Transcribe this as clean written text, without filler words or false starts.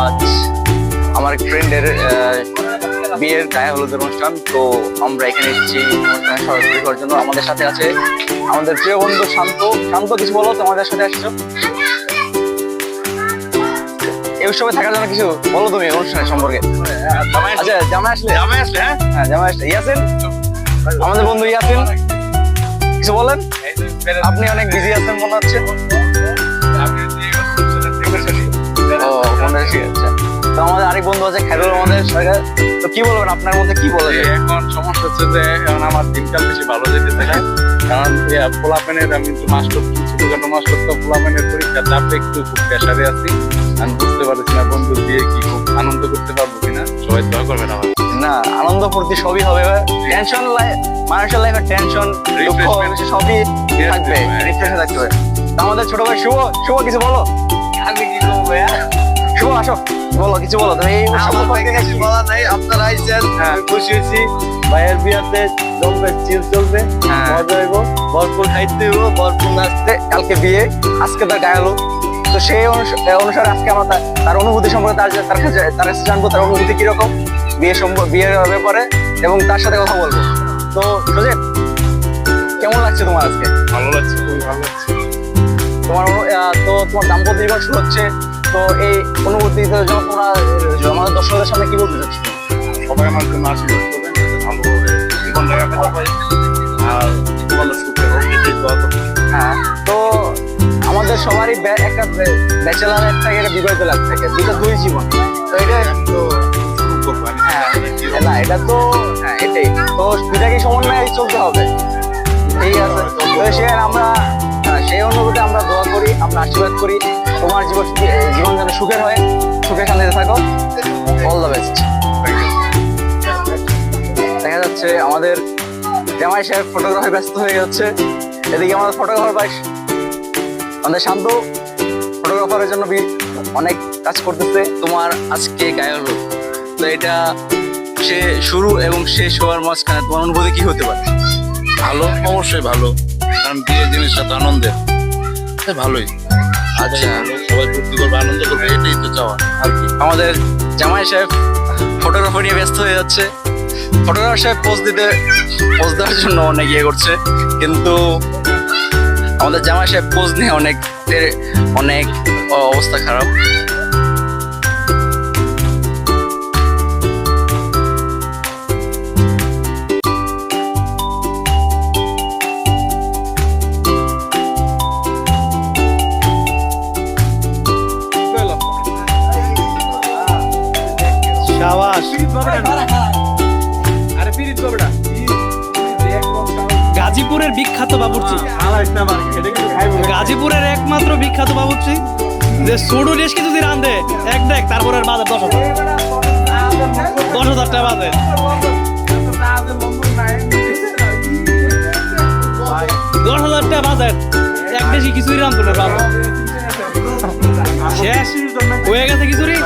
আজ আমার ফ্রেন্ডের বিয়ের গায়ে হলুদের অনুষ্ঠান। তো আমরা এখানে এসেছি অনুষ্ঠানে সরাসরি করার জন্য। আমাদের সাথে আছে আমাদের প্রিয় বন্ধু শান্ত। শান্ত, কিছু বলো তো, আমাদের সাথে আসছো এই উৎসবে থাকার জন্য কিছু বলো তুমি অনুষ্ঠানের সম্পর্কে। আচ্ছা, জামাই আসলে হ্যাঁ জামাই আসলে ইয়াসিন, আমাদের বন্ধু ইয়াসিন, কিছু বলেন। আপনি অনেক বিজি আছেন মনে হচ্ছে। ও মনে ঠিক আছে। তো আমাদের আরেক বন্ধু আছে খায়রুল, আমাদের সরকার। তো কি বলবেন, আপনার মধ্যে কি বলে? এখন সমস্যা হচ্ছে যে এখন আমার দিনকাল বেশি ভালো যেতেছে না, কারণ পোলাপেনের আমি একটু মাস্টার ছোটখাটো মাস্টার, তো পোলাপেনের পরীক্ষা চাপে একটু খুব প্রেসারে আছি। আমি বুঝতে পারছি না বন্ধু দিয়ে কি খুব আনন্দ করতে পারবো কিনা। সবাই দোয়া করবেন আমার। না, আনন্দ ফুর্তি সবই হবে। টেনশন মানুষের লাইফে টেনশন সবই থাকবে, রিফ্রেশ থাকতে হবে। তো আমাদের ছোট ভাই শুভ, শুভ কিছু বলো। আমি কি করবো ভাইয়া? শুভ আসো, বলো কিছু বলো তুমি। এই কিছু বলা নাই, আপনারা আইছেন, খুশি হয়েছি। ভাইয়ের বিয়াতে জমবে, চিল চলবে, মজা হইব, ভরপুর খাইতে হইব, ভরপুর নাচতে। কালকে বিয়ে, আজকে তার গায়ে হলো। তো সেই অনুসারে আজকে আমরা তার অনুভূতি সম্পর্কে তার কাছে জানবো, তার অনুভূতি কিরকম বিয়ের ব্যাপারে, এবং তার সাথে কথা বলবো। তো সুজিত, কেমন লাগছে তোমার আজকে? ভালো লাগছে, খুবই ভালো লাগছে। তোমার দাম্পত্য জীবন শুরু হচ্ছে। তো এই অনুভূতি যখন তোমরা আমাদের দর্শকদের সামনে কি বলতে চাচ্ছ? সবাই আমার জন্য আশীর্বাদ করবেন, ভালোভাবে জীবনটা কাটাতে পারি আর ভালো সুখে হোক, এটাই দোয়া করবেন। হ্যাঁ, তো আমাদের সবারই একটা ব্যাচেলার লাইফ থাকে, একটা বিবাহিত লাইফ থাকে, দুই জীবন। তো এটা তো শুরু করবো আমি। না, এটা তো এটাই তো, দুটাকে সমন্বয়ে চলতে হবে। ঠিক আছে, তো আমরা সেই অনুভূতি আমরা দোয়া করি, আমরা আশীর্বাদ করি তোমার জীবন যেন সুখের হয়, সুখে শান্তিতে থাকো। All the best. দেখা যাচ্ছে আমাদের জামাই সাহেব ফটোগ্রাফি ব্যস্ত হয়ে যাচ্ছে। এদিকে আমাদের ফটোগ্রাফার ভাই আমাদের শান্ত ফটোগ্রাফারের জন্য অনেক কাজ করতেছে। তোমার আজকে গায়ে হলো, তো এটা সে শুরু এবং শেষ হওয়ার মাঝখানে তোমার অনুভূতি কি হতে পারে? ভালো, অবশ্যই ভালো, কারণ বিয়ের জিনিসটা তো আনন্দের, ভালোই। আচ্ছা, সবাই ফুর্তি করবে, আনন্দ করবে, এটাই তো চাওয়া আর কি। আমাদের জামাই সাহেব ফটোগ্রাফার নিয়ে ব্যস্ত হয়ে যাচ্ছে। ফটোগ্রাফার সাহেব পোজ দেওয়ার জন্য অনেক ইয়ে করছে, কিন্তু আমাদের জামাই সাহেব পোজ নিয়ে অনেক অবস্থা খারাপ। গাজীপুরের বিখ্যাত বাবুর্চি, গাজীপুরের একমাত্র বিখ্যাত বাবুর্চি, যে ছোট দেশকে যদি রান্ধে এক দেখ, তারপরে বাজার 10,000 টাকা বাজে। 10,000 টাকা বাজে, এক দেশি কিছুই রান্ধতো না, বাবা শেষ হয়ে গেছে কিছুরই।